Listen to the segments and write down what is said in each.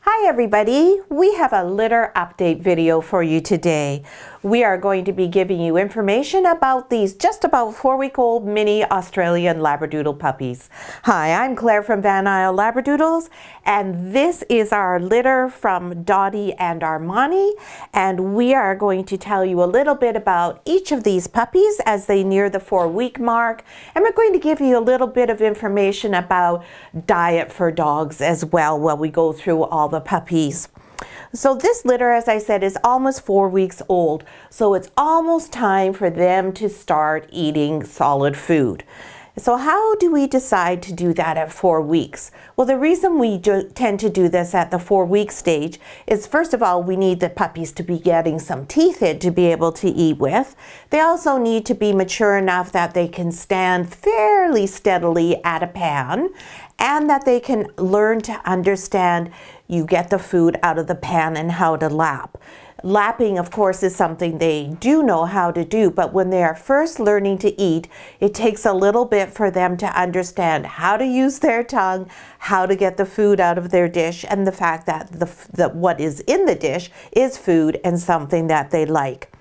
Hi everybody, we have a litter update video for you today. We are going to be giving you information about these just about 4-week-old mini Australian Labradoodle puppies. Hi, I'm Claire from Isle Labradoodles, and this is our litter from Dottie and Armani, and we are going to tell you a little bit about each of these puppies as they near the 4-week mark, and we're going to give you a little bit of information about diet for dogs as well while we go through all the puppies. So this litter, as I said, is almost 4 weeks old, so it's almost time for them to start eating solid food. So how do we decide to do that at 4 weeks? Well, the reason we tend to do this at the 4-week stage is, first of all, we need the puppies to be getting some teeth in to be able to eat with. They also need to be mature enough that they can stand fairly steadily at a pan, and that they can learn to understand you get the food out of the pan and how to lap. Lapping, of course, is something they do know how to do, but when they are first learning to eat, it takes a little bit for them to understand how to use their tongue, how to get the food out of their dish, and the fact that what is in the dish is food and something that they like.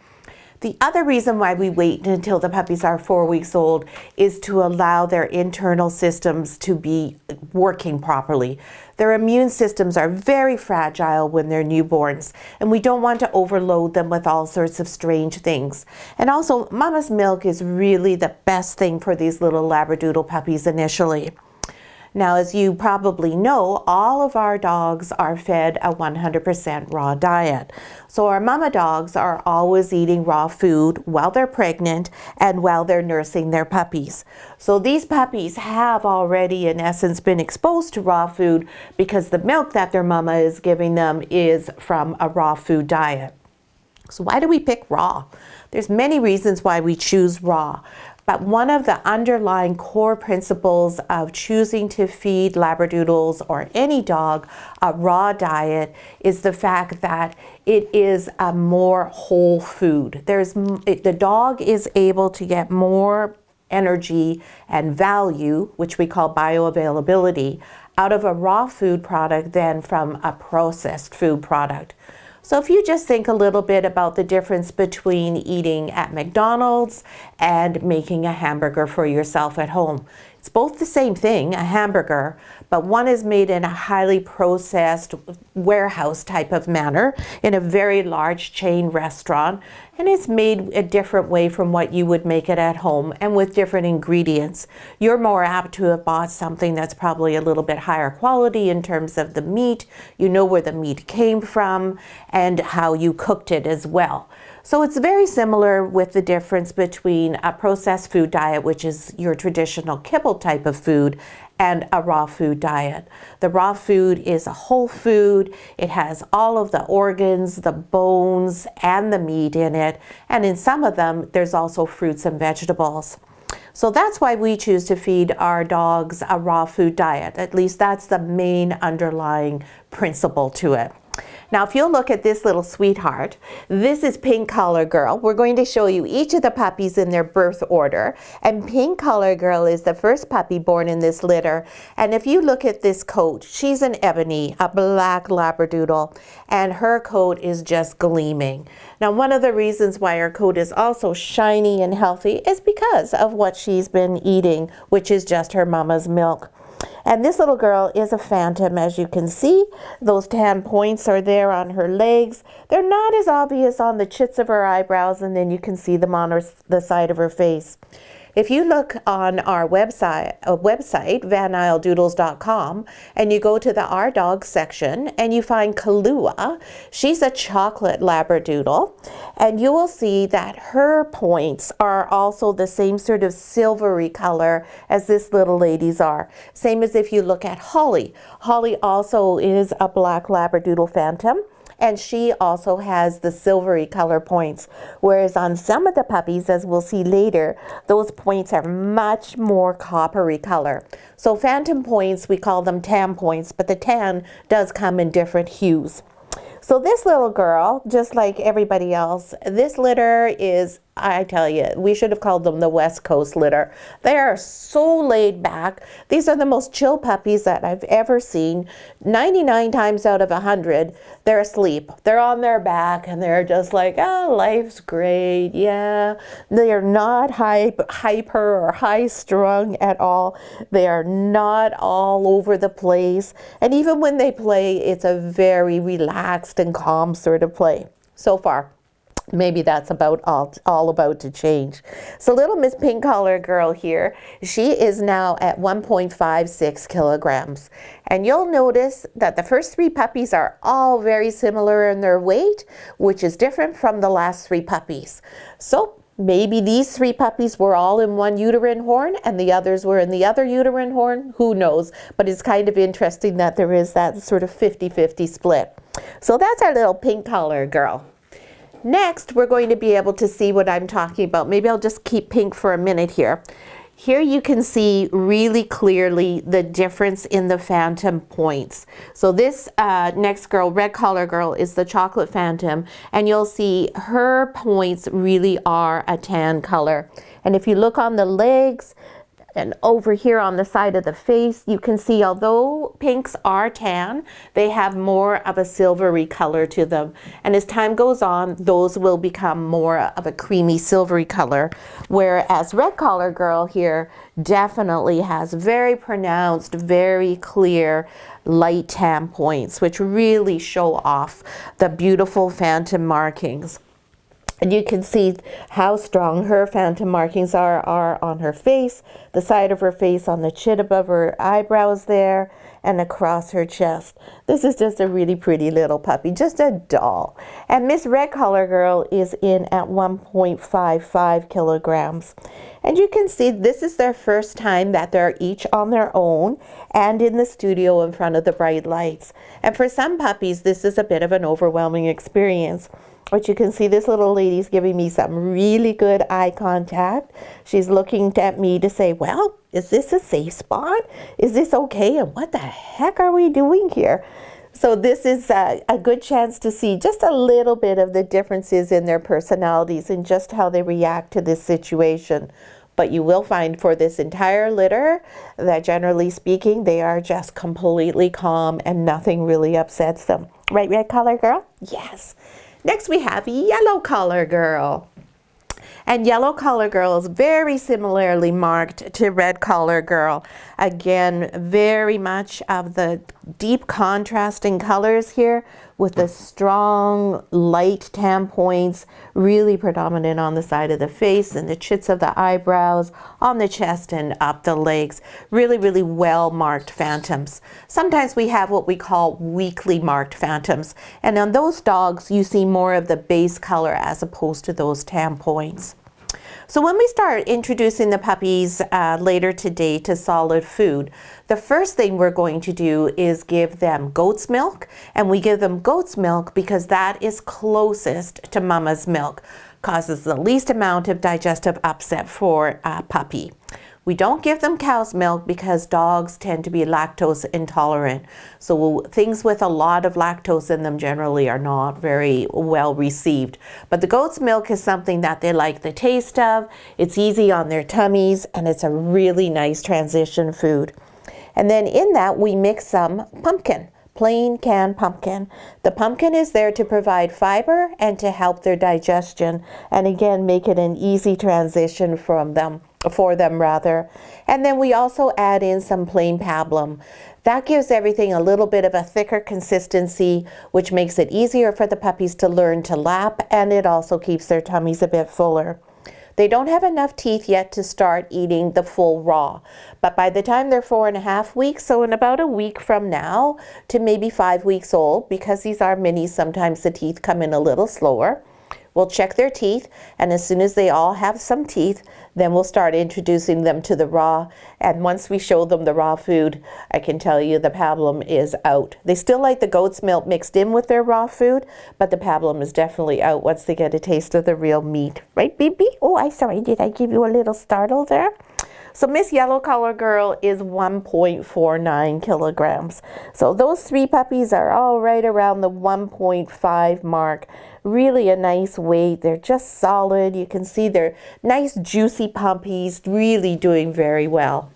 The other reason why we wait until the puppies are 4 weeks old is to allow their internal systems to be working properly. Their immune systems are very fragile when they're newborns, and we don't want to overload them with all sorts of strange things. And also, mama's milk is really the best thing for these little Labradoodle puppies initially. Now, as you probably know, all of our dogs are fed a 100% raw diet. So our mama dogs are always eating raw food while they're pregnant and while they're nursing their puppies. So these puppies have already, in essence, been exposed to raw food because the milk that their mama is giving them is from a raw food diet. So why do we pick raw? There's many reasons why we choose raw. But one of the underlying core principles of choosing to feed Labradoodles or any dog a raw diet is the fact that it is a more whole food. The dog is able to get more energy and value, which we call bioavailability, out of a raw food product than from a processed food product. So if you just think a little bit about the difference between eating at McDonald's and making a hamburger for yourself at home. It's both the same thing, a hamburger, but one is made in a highly processed warehouse type of manner in a very large chain restaurant, and it's made a different way from what you would make it at home and with different ingredients. You're more apt to have bought something that's probably a little bit higher quality in terms of the meat. You know where the meat came from and how you cooked it as well. So it's very similar with the difference between a processed food diet, which is your traditional kibble type of food, and a raw food diet. The raw food is a whole food. It has all of the organs, the bones, and the meat in it. And in some of them, there's also fruits and vegetables. So that's why we choose to feed our dogs a raw food diet. At least that's the main underlying principle to it. Now, if you'll look at this little sweetheart, this is Pink Collar Girl. We're going to show you each of the puppies in their birth order. And Pink Collar Girl is the first puppy born in this litter. And if you look at this coat, she's an ebony, a black Labradoodle, and her coat is just gleaming. Now, one of the reasons why her coat is also shiny and healthy is because of what she's been eating, which is just her mama's milk. And this little girl is a phantom, as you can see. Those tan points are there on her legs. They're not as obvious on the chits of her eyebrows, and then you can see them on the side of her face. If you look on our website, isledoodles.com, and you go to the Our Dogs section and you find Kahlua, she's a chocolate Labradoodle, and you will see that her points are also the same sort of silvery color as this little lady's are. Same as if you look at Holly. Holly also is a black Labradoodle phantom, and she also has the silvery color points, whereas on some of the puppies, as we'll see later, those points are much more coppery color. So phantom points, we call them tan points, but the tan does come in different hues. So this little girl, just like everybody else, this litter is I tell you, we should have called them the West Coast litter. They are so laid back. These are the most chill puppies that I've ever seen. 99 times out of 100, they're asleep. They're on their back and they're just like, oh, life's great. Yeah. They are not hyper or high strung at all. They are not all over the place. And even when they play, it's a very relaxed and calm sort of play so far. Maybe that's about all about to change. So little Miss Pink Collar Girl here, she is now at 1.56 kilograms. And you'll notice that the first 3 puppies are all very similar in their weight, which is different from the last 3 puppies. So maybe these 3 puppies were all in one uterine horn and the others were in the other uterine horn. Who knows? But it's kind of interesting that there is that sort of 50-50 split. So that's our little Pink Collar Girl. Next, we're going to be able to see what I'm talking about. Maybe I'll just keep pink for a minute here. Here you can see really clearly the difference in the phantom points. So this next girl, Red Collar Girl, is the chocolate phantom, and you'll see her points really are a tan color. And if you look on the legs, and over here on the side of the face, you can see although pinks are tan, they have more of a silvery color to them. And as time goes on, those will become more of a creamy silvery color. Whereas Red Collar Girl here definitely has very pronounced, very clear light tan points, which really show off the beautiful phantom markings. And you can see how strong her phantom markings are on her face, the side of her face, on the chin above her eyebrows there, and across her chest. This is just a really pretty little puppy, just a doll. And Miss Red Collar Girl is in at 1.55 kilograms. And you can see this is their first time that they're each on their own and in the studio in front of the bright lights. And for some puppies, this is a bit of an overwhelming experience. But you can see this little lady's giving me some really good eye contact. She's looking at me to say, well, is this a safe spot? Is this okay? And what the heck are we doing here? So this is a good chance to see just a little bit of the differences in their personalities and just how they react to this situation. But you will find for this entire litter that generally speaking, they are just completely calm and nothing really upsets them. Right, Red Collar Girl? Yes. Next we have Yellow Collar Girl. And Yellow Collar Girl is very similarly marked to Red Collar Girl. Again, very much of the deep contrasting colors here with the strong light tan points really predominant on the side of the face and the chits of the eyebrows, on the chest and up the legs. Really, really well marked phantoms. Sometimes we have what we call weakly marked phantoms. And on those dogs, you see more of the base color as opposed to those tan points. So when we start introducing the puppies later today to solid food, the first thing we're going to do is give them goat's milk. And we give them goat's milk because that is closest to mama's milk, causes the least amount of digestive upset for a puppy. We don't give them cow's milk because dogs tend to be lactose intolerant. So things with a lot of lactose in them generally are not very well received. But the goat's milk is something that they like the taste of. It's easy on their tummies and it's a really nice transition food. And then in that we mix some pumpkin. Plain canned pumpkin. The pumpkin is there to provide fiber and to help their digestion, and again make it an easy transition for them. And then we also add in some plain pablum. That gives everything a little bit of a thicker consistency, which makes it easier for the puppies to learn to lap, and it also keeps their tummies a bit fuller. They don't have enough teeth yet to start eating the full raw, but by the time they're 4.5 weeks, so in about a week from now to maybe 5 weeks old, because these are minis, sometimes the teeth come in a little slower. We'll check their teeth, and as soon as they all have some teeth, then we'll start introducing them to the raw. And once we show them the raw food, I can tell you the pablum is out. They still like the goat's milk mixed in with their raw food, but the pablum is definitely out once they get a taste of the real meat. Right, baby? Oh, I'm sorry, did I give you a little startle there? So Miss Yellow Color Girl is 1.49 kilograms. So those 3 puppies are all right around the 1.5 mark. Really a nice weight. They're just solid. You can see they're nice juicy puppies, really doing very well.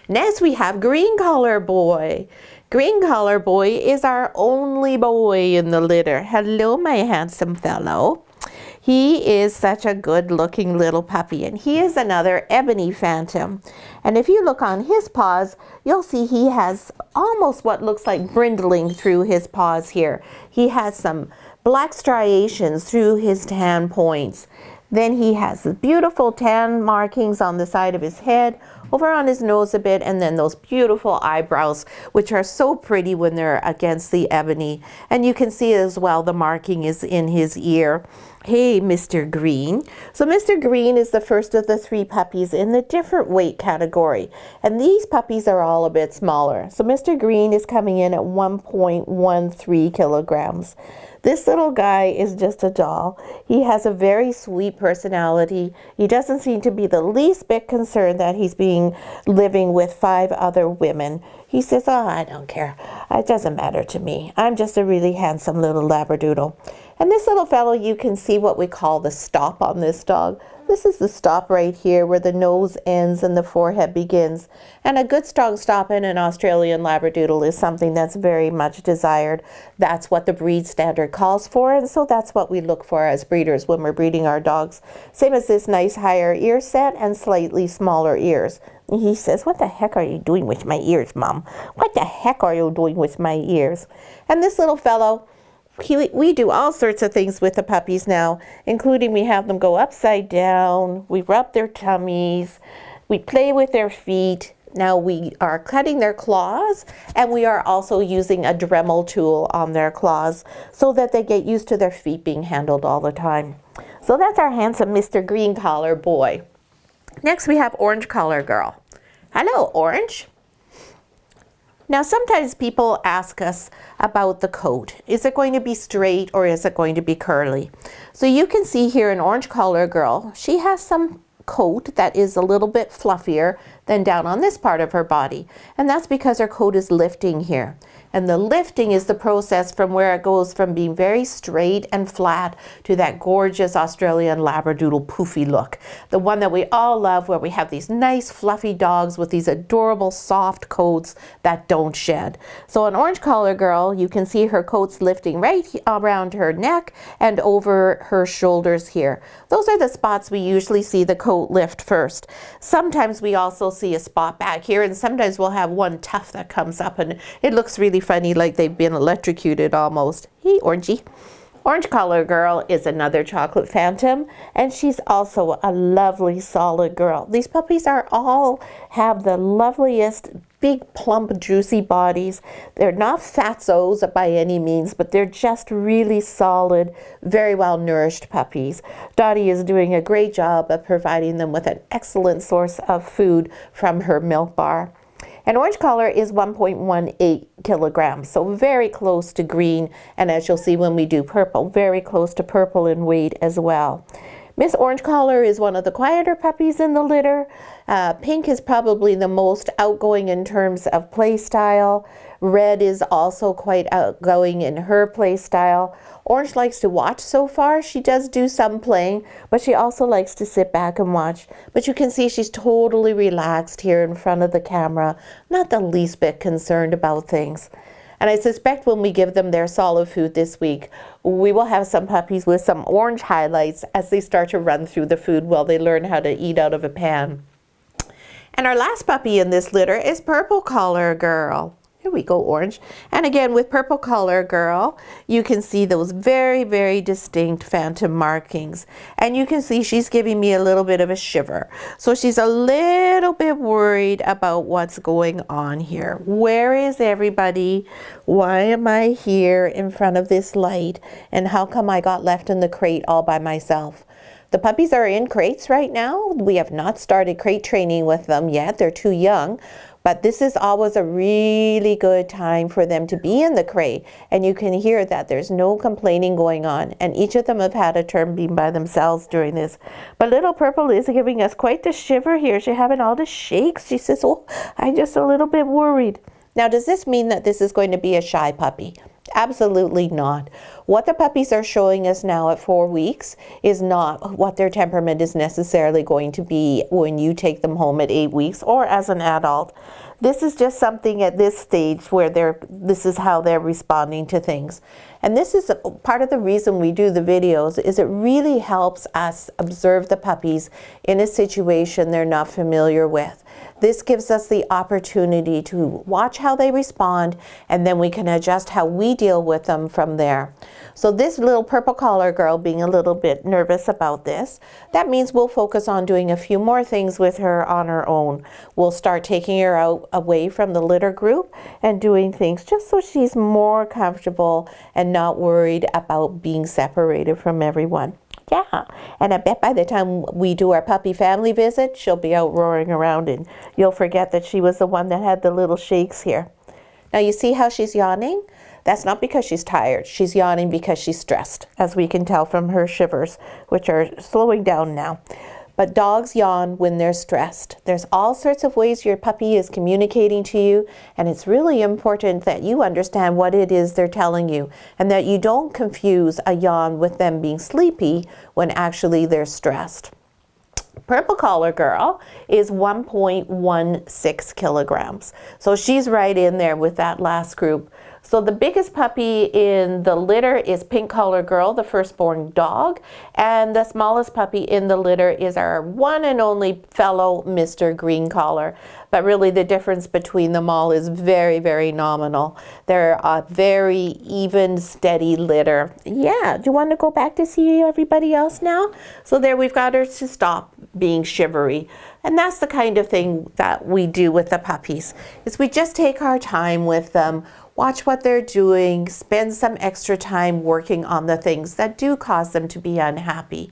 Next we have Green Collar Boy. Green Collar Boy is our only boy in the litter. Hello, my handsome fellow. He is such a good looking little puppy, and he is another ebony phantom. And if you look on his paws, you'll see he has almost what looks like brindling through his paws here. He has some black striations through his tan points. Then he has the beautiful tan markings on the side of his head, over on his nose a bit, and then those beautiful eyebrows, which are so pretty when they're against the ebony. And you can see as well the marking is in his ear. Hey, Mr. Green. So Mr. Green is the first of the 3 puppies in the different weight category. And these puppies are all a bit smaller. So Mr. Green is coming in at 1.13 kilograms. This little guy is just a doll. He has a very sweet personality. He doesn't seem to be the least bit concerned that he's living with 5 other women. He says, oh, I don't care. It doesn't matter to me. I'm just a really handsome little Labradoodle. And this little fellow, you can see what we call the stop on this dog. This is the stop right here where the nose ends and the forehead begins. And a good strong stop in an Australian Labradoodle is something that's very much desired. That's what the breed standard calls for, and so that's what we look for as breeders when we're breeding our dogs. Same as this nice higher ear set and slightly smaller ears. He says, what the heck are you doing with my ears, Mom? What the heck are you doing with my ears? And this little fellow, we do all sorts of things with the puppies now, including we have them go upside down, we rub their tummies, we play with their feet. Now we are cutting their claws, and we are also using a Dremel tool on their claws so that they get used to their feet being handled all the time. So that's our handsome Mr. Green Collar Boy. Next we have Orange Collar Girl. Hello, Orange. Now sometimes people ask us about the coat. Is it going to be straight or is it going to be curly? So you can see here in Orange Collar Girl, she has some coat that is a little bit fluffier than down on this part of her body. And that's because her coat is lifting here. And the lifting is the process from where it goes from being very straight and flat to that gorgeous Australian Labradoodle poofy look. The one that we all love, where we have these nice fluffy dogs with these adorable soft coats that don't shed. So an Orange Collar Girl, you can see her coat's lifting right around her neck and over her shoulders here. Those are the spots we usually see the coat lift first. Sometimes we also see a spot back here, and sometimes we'll have one tuft that comes up, and it looks really funny, like they've been electrocuted almost. Hey, Orangey. Orange Collar Girl is another chocolate phantom, and she's also a lovely solid girl. These puppies all have the loveliest big plump juicy bodies. They're not fatzos by any means, but they're just really solid, very well nourished puppies. Dottie is doing a great job of providing them with an excellent source of food from her milk bar. And Orange Collar is 1.18 kilograms, so very close to green, and as you'll see when we do purple, very close to purple in weight as well. Miss Orange Collar is one of the quieter puppies in the litter. Pink is probably the most outgoing in terms of play style. Red is also quite outgoing in her play style. Orange likes to watch so far. She does do some playing, but she also likes to sit back and watch. But you can see she's totally relaxed here in front of the camera, not the least bit concerned about things. And I suspect when we give them their solid food this week, we will have some puppies with some orange highlights as they start to run through the food while they learn how to eat out of a pan. And our last puppy in this litter is Purple Collar Girl. Here we go, Orange. And again, with Purple Collar Girl, you can see those very, very distinct phantom markings. And you can see she's giving me a little bit of a shiver. So she's a little bit worried about what's going on here. Where is everybody? Why am I here in front of this light? And how come I got left in the crate all by myself? The puppies are in crates right now. We have not started crate training with them yet. They're too young. But this is always a really good time for them to be in the crate. And you can hear that there's no complaining going on. And each of them have had a turn being by themselves during this. But little Purple is giving us quite the shiver here. She's having all the shakes. She says, oh, I'm just a little bit worried. Now, does this mean that this is going to be a shy puppy? Absolutely not. What the puppies are showing us now at 4 weeks is not what their temperament is necessarily going to be when you take them home at 8 weeks or as an adult. This is just something at this stage where this is how they're responding to things. And this is part of the reason we do the videos, is it really helps us observe the puppies in a situation they're not familiar with. This gives us the opportunity to watch how they respond, and then we can adjust how we deal with them from there. So this little purple collar girl being a little bit nervous about this, that means we'll focus on doing a few more things with her on her own. We'll start taking her out away from the litter group and doing things just so she's more comfortable and not worried about being separated from everyone. Yeah, and I bet by the time we do our puppy family visit, she'll be out roaring around and you'll forget that she was the one that had the little shakes here. Now you see how she's yawning? That's not because she's tired. She's yawning because she's stressed, as we can tell from her shivers, which are slowing down now. But dogs yawn when they're stressed. There's all sorts of ways your puppy is communicating to you, and it's really important that you understand what it is they're telling you, and that you don't confuse a yawn with them being sleepy when actually they're stressed. Purple collar girl is 1.16 kilograms. So she's right in there with that last group. So the biggest puppy in the litter is pink collar girl, the firstborn dog. And the smallest puppy in the litter is our one and only fellow Mr. Green Collar. But really the difference between them all is very, very nominal. They're a very even, steady litter. Yeah, do you want to go back to see everybody else now? So there we've got her to stop being shivery. And that's the kind of thing that we do with the puppies, is we just take our time with them, watch what they're doing, spend some extra time working on the things that do cause them to be unhappy.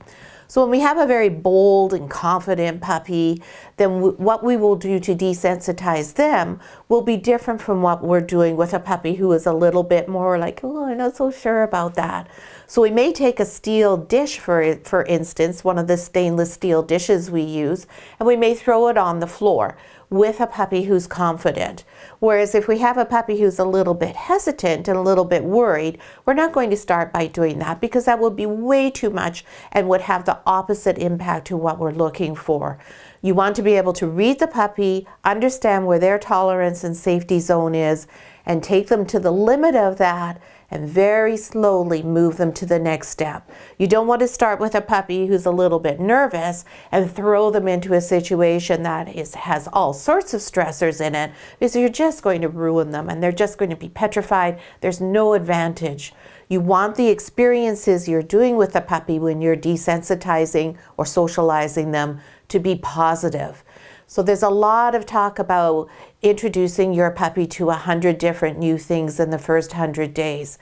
So when we have a very bold and confident puppy, then what we will do to desensitize them will be different from what we're doing with a puppy who is a little bit more like, oh, I'm not so sure about that. So we may take a steel dish, for instance, one of the stainless steel dishes we use, and we may throw it on the floor with a puppy who's confident. Whereas if we have a puppy who's a little bit hesitant and a little bit worried, we're not going to start by doing that, because that would be way too much and would have the opposite impact to what we're looking for. You want to be able to read the puppy, understand where their tolerance and safety zone is, and take them to the limit of that and very slowly move them to the next step. You don't want to start with a puppy who's a little bit nervous and throw them into a situation that has all sorts of stressors in it, because you're just going to ruin them and they're just going to be petrified. There's no advantage. You want the experiences you're doing with the puppy when you're desensitizing or socializing them to be positive. So there's a lot of talk about introducing your puppy to 100 different new things in the first 100 days.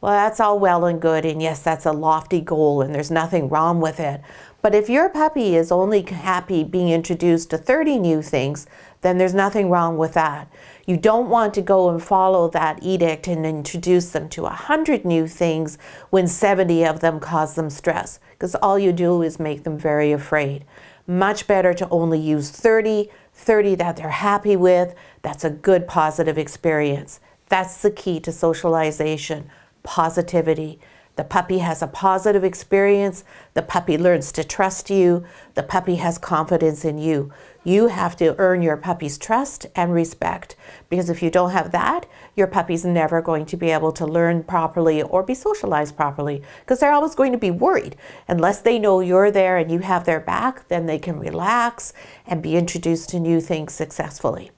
Well, that's all well and good, and yes, that's a lofty goal and there's nothing wrong with it. But if your puppy is only happy being introduced to 30 new things, then there's nothing wrong with that. You don't want to go and follow that edict and introduce them to 100 new things when 70 of them cause them stress, because all you do is make them very afraid. Much better to only use 30 that they're happy with. That's a good positive experience. That's the key to socialization, positivity. The puppy has a positive experience. The puppy learns to trust you. The puppy has confidence in you. You have to earn your puppy's trust and respect, because if you don't have that, your puppy's never going to be able to learn properly or be socialized properly, because they're always going to be worried. Unless they know you're there and you have their back, then they can relax and be introduced to new things successfully.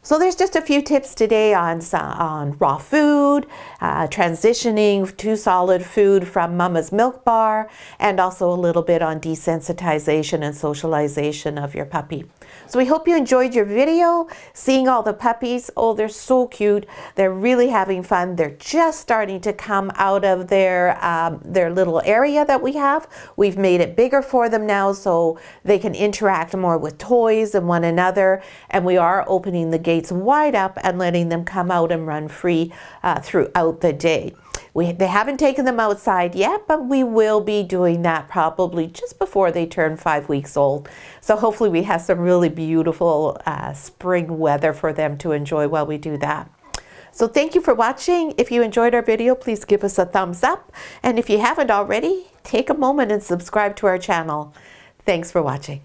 So there's just a few tips today on raw food, transitioning to solid food from mama's milk bar, and also a little bit on desensitization and socialization of your puppy. So we hope you enjoyed your video, seeing all the puppies. Oh, they're so cute. They're really having fun. They're just starting to come out of their little area that we have. We've made it bigger for them now so they can interact more with toys and one another. And we are opening the gates wide up and letting them come out and run free throughout the day. They haven't taken them outside yet, but we will be doing that probably just before they turn 5 weeks old. So hopefully we have some really beautiful spring weather for them to enjoy while we do that. So thank you for watching. If you enjoyed our video, please give us a thumbs up. And if you haven't already, take a moment and subscribe to our channel. Thanks for watching.